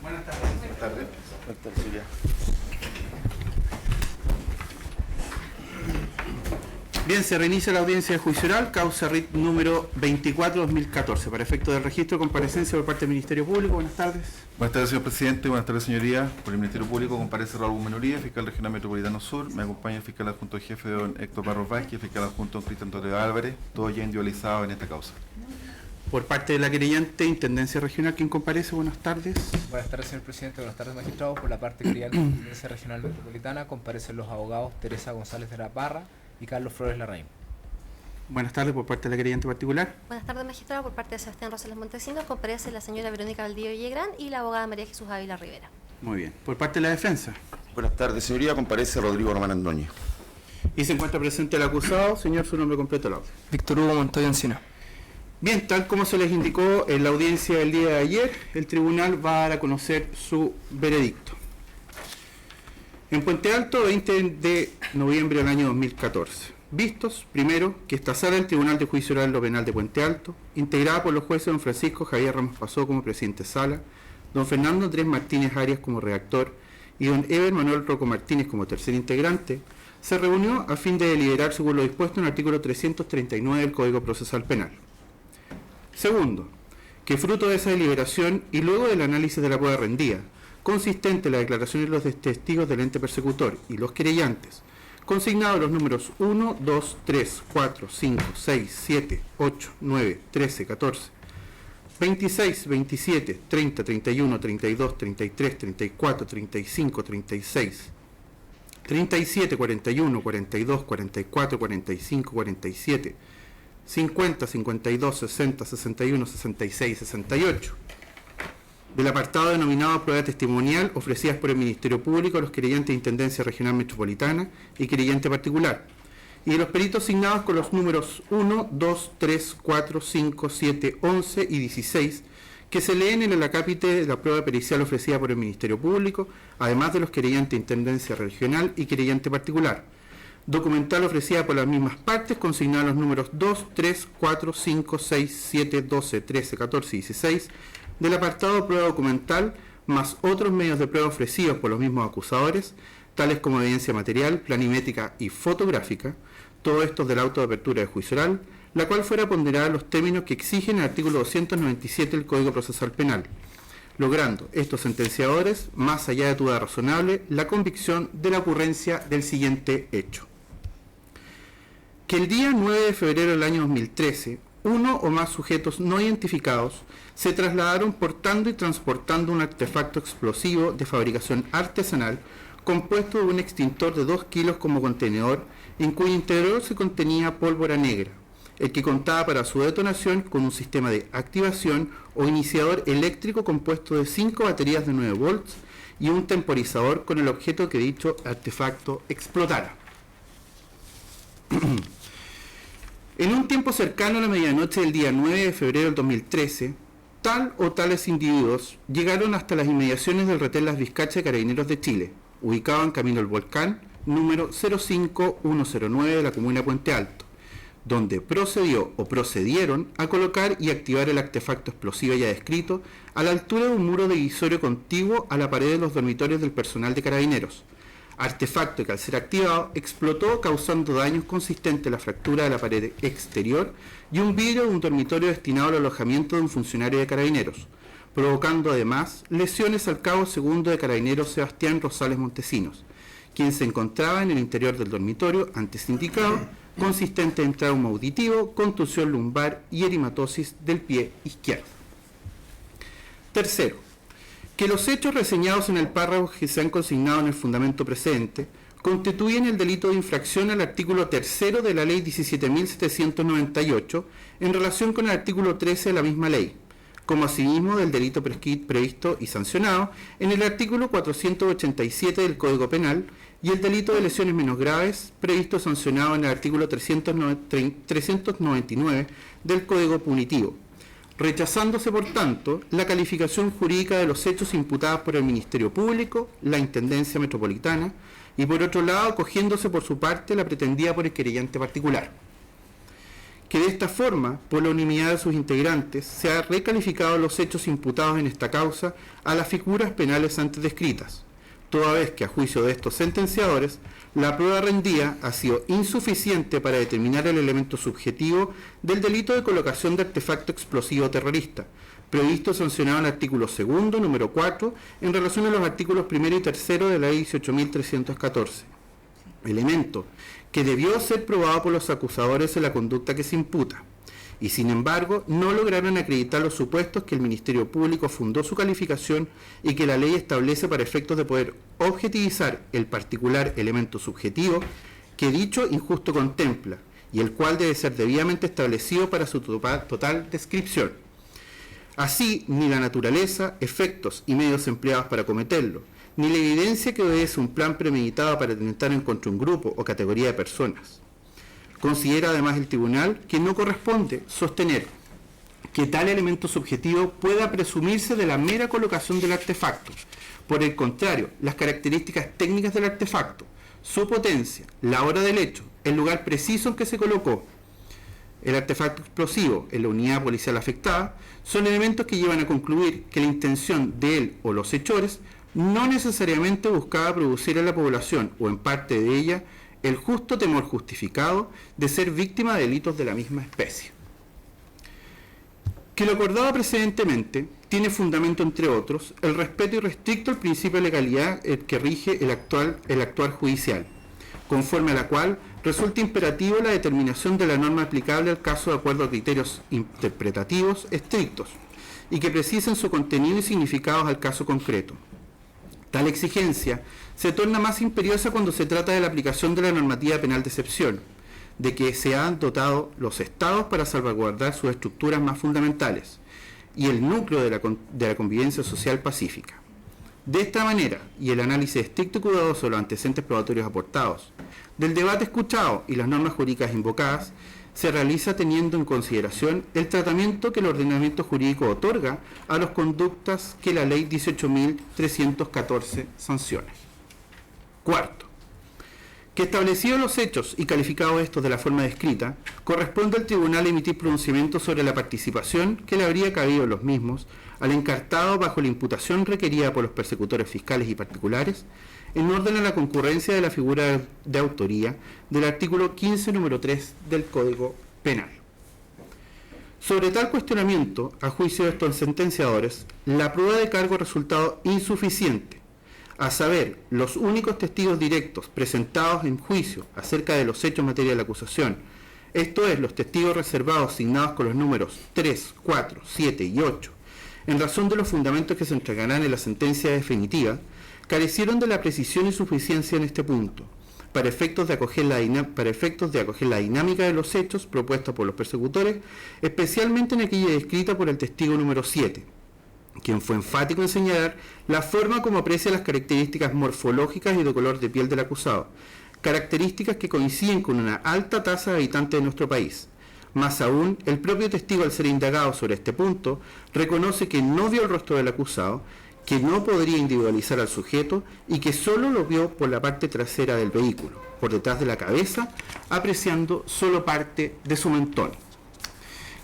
Buenas tardes. Buenas tardes. Buenas tardes, Silvia. Bien, se reinicia la audiencia de juicio oral, causa RIT número 24-2014. Para efecto del registro, comparecencia por parte del Ministerio Público. Buenas tardes. Buenas tardes, señor presidente. Buenas tardes, señoría. Por el Ministerio Público comparece Raúl Menoría, fiscal regional metropolitano sur. Me acompaña el fiscal adjunto jefe don Héctor Barros Vázquez, fiscal adjunto don Cristian Antonio Álvarez, todos ya individualizados en esta causa. Por parte de la querellante, Intendencia Regional, ¿quién comparece? Buenas tardes. Buenas tardes, señor presidente. Buenas tardes, magistrados. Por la parte querellante de la Intendencia Regional Metropolitana comparecen los abogados Teresa González de la Parra y Carlos Flores Larraín. Buenas tardes, por parte de la querellante particular. Buenas tardes, magistrado. Por parte de Sebastián Rosales Montesinos comparecen la señora Verónica Valdivia Villagrán y la abogada María Jesús Ávila Rivera. Muy bien. Por parte de la defensa. Buenas tardes, señoría. Comparece Rodrigo Román Andóñez. Y se encuentra presente el acusado. Señor, su nombre completo, la orden. Víctor Hugo Montoya Encina. Bien, tal como se les indicó en la audiencia del día de ayer, el tribunal va a dar a conocer su veredicto. En Puente Alto, 20 de noviembre del año 2014. Vistos, primero, que esta sala del Tribunal de Juicio Oral en lo Penal de Puente Alto, integrada por los jueces don Francisco Javier Ramos Pasó como presidente de sala, don Fernando Andrés Martínez Arias como redactor y don Eber Manuel Rocco Martínez como tercer integrante, se reunió a fin de deliberar según lo dispuesto en el artículo 339 del Código Procesal Penal. Segundo, que fruto de esa deliberación y luego del análisis de la prueba rendida, consistente en la declaración de los testigos del ente persecutor y los querellantes, consignados los números 1, 2, 3, 4, 5, 6, 7, 8, 9, 13, 14, 26, 27, 30, 31, 32, 33, 34, 35, 36, 37, 41, 42, 44, 45, 47, 50, 52, 60, 61, 66, 68. Del apartado denominado prueba testimonial ofrecidas por el Ministerio Público a los querellantes de Intendencia Regional Metropolitana y querellante particular, y de los peritos asignados con los números 1, 2, 3, 4, 5, 7, 11 y 16, que se leen en el acápite de la prueba pericial ofrecida por el Ministerio Público, además de los querellantes de Intendencia Regional y querellante particular. Documental ofrecida por las mismas partes, consignada los números 2, 3, 4, 5, 6, 7, 12, 13, 14 y 16, del apartado prueba documental, más otros medios de prueba ofrecidos por los mismos acusadores, tales como evidencia material, planimétrica y fotográfica, todo esto del auto de apertura de juicio oral, la cual fuera ponderada en los términos que exigen el artículo 297 del Código Procesal Penal, logrando estos sentenciadores, más allá de duda razonable, la convicción de la ocurrencia del siguiente hecho. Que el día 9 de febrero del año 2013, uno o más sujetos no identificados se trasladaron portando y transportando un artefacto explosivo de fabricación artesanal compuesto de un extintor de 2 kilos como contenedor, en cuyo interior se contenía pólvora negra, el que contaba para su detonación con un sistema de activación o iniciador eléctrico compuesto de 5 baterías de 9 volts y un temporizador con el objeto que dicho artefacto explotara. En un tiempo cercano a la medianoche del día 9 de febrero del 2013, tal o tales individuos llegaron hasta las inmediaciones del retén Las Vizcachas de Carabineros de Chile, ubicado en Camino al Volcán, número 05109 de la comuna de Puente Alto, donde procedió o procedieron a colocar y activar el artefacto explosivo ya descrito a la altura de un muro divisorio contiguo a la pared de los dormitorios del personal de Carabineros, artefacto que al ser activado explotó causando daños consistentes en la fractura de la pared exterior y un vidrio de un dormitorio destinado al alojamiento de un funcionario de Carabineros, provocando además lesiones al cabo segundo de Carabineros Sebastián Rosales Montesinos, quien se encontraba en el interior del dormitorio antes indicado, consistente en trauma auditivo, contusión lumbar y erimatosis del pie izquierdo. Tercero, que los hechos reseñados en el párrafo que se han consignado en el fundamento precedente constituyen el delito de infracción al artículo 3 de la Ley 17.798 en relación con el artículo 13 de la misma ley, como asimismo del delito previsto y sancionado en el artículo 487 del Código Penal y el delito de lesiones menos graves previsto y sancionado en el artículo 399 del Código Punitivo, rechazándose por tanto la calificación jurídica de los hechos imputados por el Ministerio Público, la Intendencia Metropolitana y por otro lado acogiéndose por su parte la pretendida por el querellante particular. que de esta forma, por la unanimidad de sus integrantes, se ha recalificado los hechos imputados en esta causa a las figuras penales antes descritas, toda vez que a juicio de estos sentenciadores, la prueba rendida ha sido insuficiente para determinar el elemento subjetivo del delito de colocación de artefacto explosivo terrorista, previsto sancionado en el artículo 2, número 4, en relación a los artículos 1 y 3 de la ley 18.314. Elemento que debió ser probado por los acusadores en la conducta que se imputa, y sin embargo no lograron acreditar los supuestos que el Ministerio Público fundó su calificación y que la ley establece para efectos de poder objetivizar el particular elemento subjetivo que dicho injusto contempla, y el cual debe ser debidamente establecido para su total descripción. Así, ni la naturaleza, efectos y medios empleados para cometerlo, ni la evidencia que obedece un plan premeditado para atentar en contra un grupo o categoría de personas. Considera además el tribunal que no corresponde sostener que tal elemento subjetivo pueda presumirse de la mera colocación del artefacto. Por el contrario, las características técnicas del artefacto, su potencia, la hora del hecho, el lugar preciso en que se colocó el artefacto explosivo en la unidad policial afectada, son elementos que llevan a concluir que la intención de él o los hechores no necesariamente buscaba producir en la población o en parte de ella el justo temor justificado de ser víctima de delitos de la misma especie. Que lo acordado precedentemente tiene fundamento, entre otros, el respeto irrestricto al principio de legalidad que rige el actuar judicial, conforme a la cual resulta imperativo la determinación de la norma aplicable al caso de acuerdo a criterios interpretativos estrictos y que precisen su contenido y significados al caso concreto. Tal exigencia se torna más imperiosa cuando se trata de la aplicación de la normativa penal de excepción, de que se han dotado los estados para salvaguardar sus estructuras más fundamentales y el núcleo de la convivencia social pacífica. De esta manera, y el análisis estricto y cuidadoso de los antecedentes probatorios aportados, del debate escuchado y las normas jurídicas invocadas, se realiza teniendo en consideración el tratamiento que el ordenamiento jurídico otorga a las conductas que la ley 18.314 sanciona. Cuarto, que establecidos los hechos y calificados estos de la forma descrita, corresponde al tribunal emitir pronunciamiento sobre la participación que le habría cabido en los mismos al encartado bajo la imputación requerida por los persecutores fiscales y particulares, en orden a la concurrencia de la figura de autoría del artículo 15, número 3 del Código Penal. Sobre tal cuestionamiento, a juicio de estos sentenciadores, la prueba de cargo ha resultado insuficiente, a saber, los únicos testigos directos presentados en juicio acerca de los hechos en materia de la acusación, esto es, los testigos reservados asignados con los números 3, 4, 7 y 8, en razón de los fundamentos que se entregarán en la sentencia definitiva, carecieron de la precisión y suficiencia en este punto, para efectos de acoger la dinámica de los hechos propuesta por los persecutores, especialmente en aquella descrita por el testigo número 7, quien fue enfático en señalar la forma como aprecia las características morfológicas y de color de piel del acusado, características que coinciden con una alta tasa de habitantes de nuestro país. Más aún, el propio testigo, al ser indagado sobre este punto, reconoce que no vio el rostro del acusado, que no podría individualizar al sujeto y que solo lo vio por la parte trasera del vehículo, por detrás de la cabeza, apreciando solo parte de su mentón.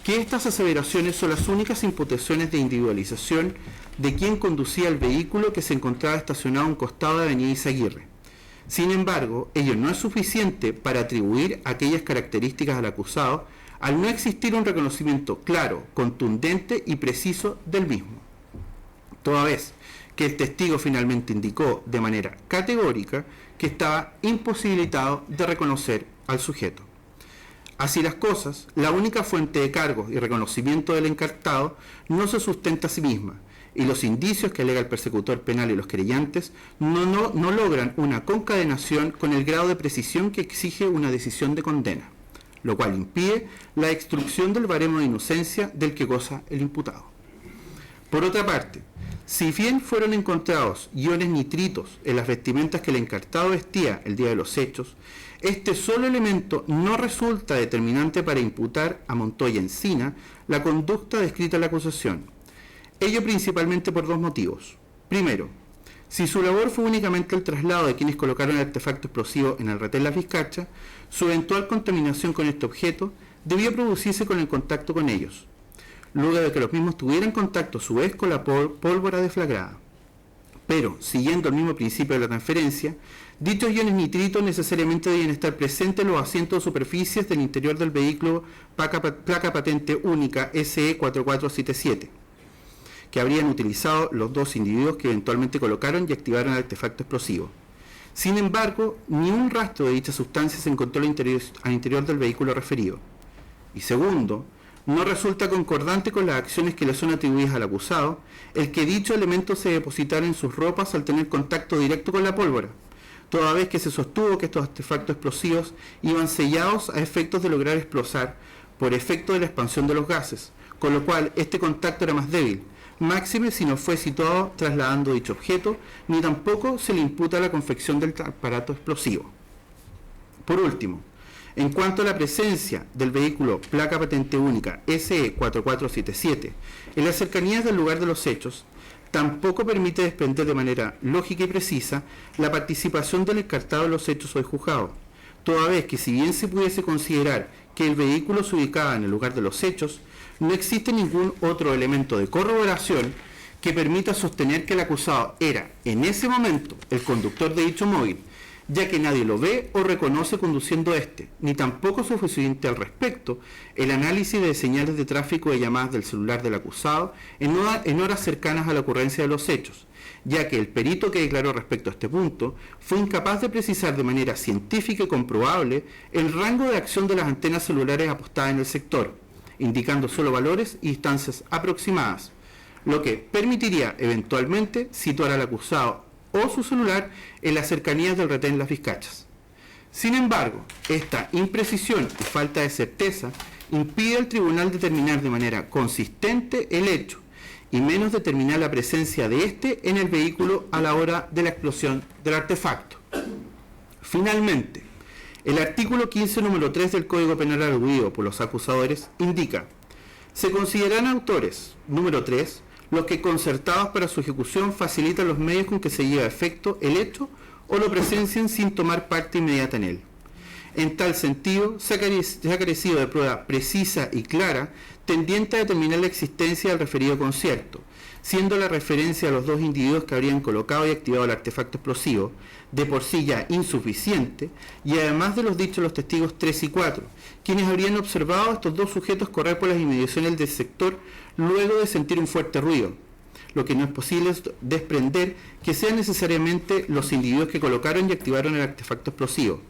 Que estas aseveraciones son las únicas imputaciones de individualización de quien conducía el vehículo que se encontraba estacionado a un costado de Avenida Izaguirre. Sin embargo, ello no es suficiente para atribuir aquellas características al acusado al no existir un reconocimiento claro, contundente y preciso del mismo. Toda vez que el testigo finalmente indicó de manera categórica que estaba imposibilitado de reconocer al sujeto. Así las cosas, la única fuente de cargos y reconocimiento del encartado no se sustenta a sí misma, y los indicios que alega el persecutor penal y los querellantes no logran una concadenación con el grado de precisión que exige una decisión de condena, lo cual impide la extrusión del baremo de inocencia del que goza el imputado. Por otra parte, si bien fueron encontrados iones nitritos en las vestimentas que el encartado vestía el día de los hechos, este solo elemento no resulta determinante para imputar a Montoya Encina la conducta descrita en la acusación. Ello principalmente por dos motivos. Primero, si su labor fue únicamente el traslado de quienes colocaron el artefacto explosivo en el retén La Vizcacha, su eventual contaminación con este objeto debió producirse con el contacto con ellos, luego de que los mismos tuvieran contacto a su vez con la pólvora deflagrada. Pero, siguiendo el mismo principio de la transferencia, dichos iones nitritos necesariamente deben estar presentes en los asientos o superficies del interior del vehículo placa patente única SE4477, que habrían utilizado los dos individuos que eventualmente colocaron y activaron el artefacto explosivo. Sin embargo, ni un rastro de dicha sustancia se encontró al interior del vehículo referido. Y segundo, no resulta concordante con las acciones que le son atribuidas al acusado el que dicho elemento se depositara en sus ropas al tener contacto directo con la pólvora, toda vez que se sostuvo que estos artefactos explosivos iban sellados a efectos de lograr explosar por efecto de la expansión de los gases, con lo cual este contacto era más débil, máxime si no fue situado trasladando dicho objeto, ni tampoco se le imputa la confección del aparato explosivo. Por último, en cuanto a la presencia del vehículo placa patente única SE4477 en las cercanías del lugar de los hechos, tampoco permite desprender de manera lógica y precisa la participación del encartado en los hechos hoy juzgados, toda vez que si bien se pudiese considerar que el vehículo se ubicaba en el lugar de los hechos, no existe ningún otro elemento de corroboración que permita sostener que el acusado era, en ese momento, el conductor de dicho móvil, ya que nadie lo ve o reconoce conduciendo este, ni tampoco es suficiente al respecto el análisis de señales de tráfico de llamadas del celular del acusado en horas cercanas a la ocurrencia de los hechos, ya que el perito que declaró respecto a este punto fue incapaz de precisar de manera científica y comprobable el rango de acción de las antenas celulares apostadas en el sector, indicando solo valores y distancias aproximadas, lo que permitiría eventualmente situar al acusado o su celular en las cercanías del retén Las Vizcachas. Sin embargo, esta imprecisión y falta de certeza impide al tribunal determinar de manera consistente el hecho, y menos determinar la presencia de éste en el vehículo a la hora de la explosión del artefacto. Finalmente, el artículo 15, número 3 del Código Penal aludido por los acusadores indica: se consideran autores, número 3, los que concertados para su ejecución facilitan los medios con que se lleva a efecto el hecho o lo presencian sin tomar parte inmediata en él. En tal sentido, se ha carecido de prueba precisa y clara tendiente a determinar la existencia del referido concierto, siendo la referencia a los dos individuos que habrían colocado y activado el artefacto explosivo de por sí ya insuficiente, y además de los dichos de los testigos 3 y 4, quienes habrían observado a estos dos sujetos correr por las inmediaciones del sector luego de sentir un fuerte ruido, lo que no es posible desprender que sean necesariamente los individuos que colocaron y activaron el artefacto explosivo,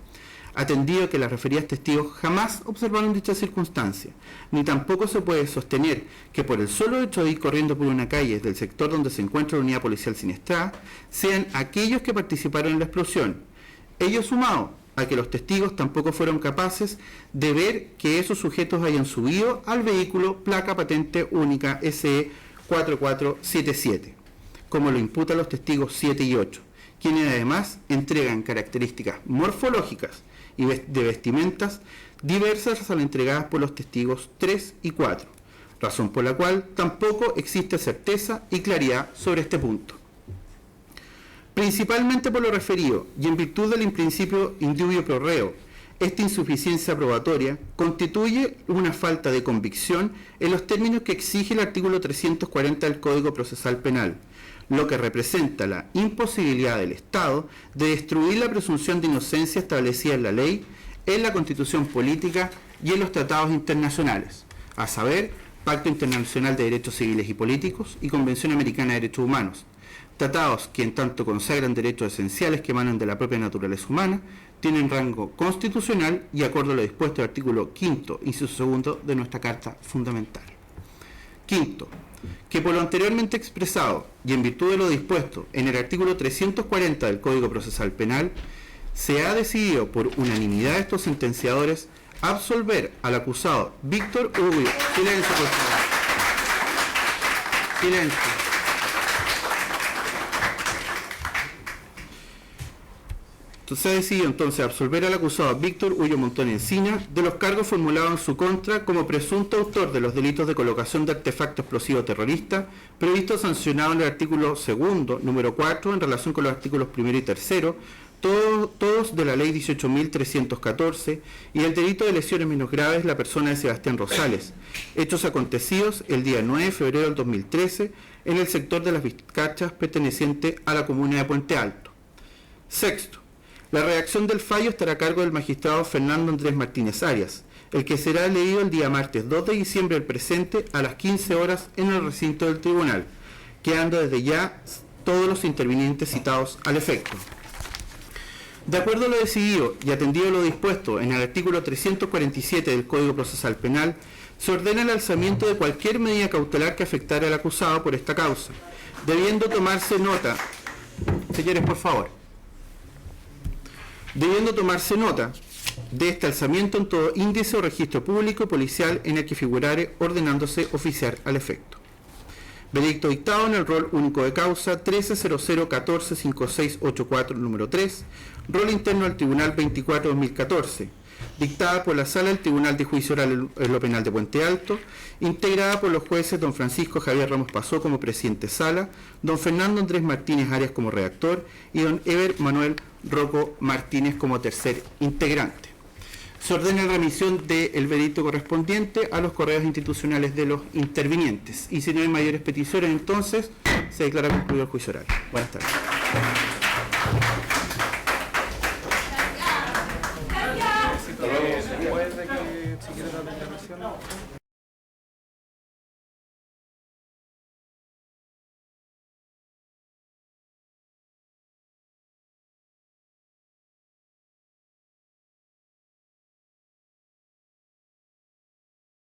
atendido que las referidas testigos jamás observaron dicha circunstancia, ni tampoco se puede sostener que por el solo hecho de ir corriendo por una calle del sector donde se encuentra la unidad policial siniestrada, sean aquellos que participaron en la explosión, ello sumado a que los testigos tampoco fueron capaces de ver que esos sujetos hayan subido al vehículo placa patente única SE4477, como lo imputan los testigos 7 y 8, quienes además entregan características morfológicas y de vestimentas diversas a las entregadas por los testigos 3 y 4, razón por la cual tampoco existe certeza y claridad sobre este punto. Principalmente por lo referido, y en virtud del principio indubio pro reo, esta insuficiencia probatoria constituye una falta de convicción en los términos que exige el artículo 340 del Código Procesal Penal, lo que representa la imposibilidad del Estado de destruir la presunción de inocencia establecida en la ley, en la Constitución Política y en los tratados internacionales, a saber, Pacto Internacional de Derechos Civiles y Políticos y Convención Americana de Derechos Humanos, tratados que en tanto consagran derechos esenciales que emanan de la propia naturaleza humana, tienen rango constitucional y acorde a lo dispuesto en el artículo 5, inciso 2 de nuestra Carta Fundamental. Quinto, que por lo anteriormente expresado y en virtud de lo dispuesto en el artículo 340 del Código Procesal Penal, se ha decidido por unanimidad de estos sentenciadores absolver al acusado Víctor Hugo. Silencio, por favor. Silencio. Se ha decidido entonces absolver al acusado Víctor Ullo Montón Encina de los cargos formulados en su contra como presunto autor de los delitos de colocación de artefacto explosivo terrorista previsto sancionado en el artículo 2, número 4, en relación con los artículos 1 y 3, todos de la ley 18.314 y el delito de lesiones menos graves la persona de Sebastián Rosales, hechos acontecidos el día 9 de febrero del 2013 en el sector de las Vizcachas perteneciente a la comuna de Puente Alto. Sexto, la redacción del fallo estará a cargo del magistrado Fernando Andrés Martínez Arias, el que será leído el día martes 2 de diciembre del presente a las 15 horas en el recinto del tribunal, quedando desde ya todos los intervinientes citados al efecto. De acuerdo a lo decidido y atendido lo dispuesto en el artículo 347 del Código Procesal Penal, se ordena el alzamiento de cualquier medida cautelar que afectara al acusado por esta causa, debiendo tomarse nota. Señores, por favor. Debiendo tomarse nota de este alzamiento en todo índice o registro público y policial en el que figurare ordenándose oficiar al efecto. Veredicto dictado en el rol único de causa 1300145684 número 3, rol interno al Tribunal 24-2014, dictada por la Sala del Tribunal de Juicio Oral en lo Penal de Puente Alto, integrada por los jueces don Francisco Javier Ramos Pasó como presidente sala, don Fernando Andrés Martínez Arias como redactor y don Eber Manuel Rocco Martínez como tercer integrante. Se ordena la remisión del veredicto correspondiente a los correos institucionales de los intervinientes. Y si no hay mayores peticiones, entonces se declara concluido el juicio oral. Buenas tardes.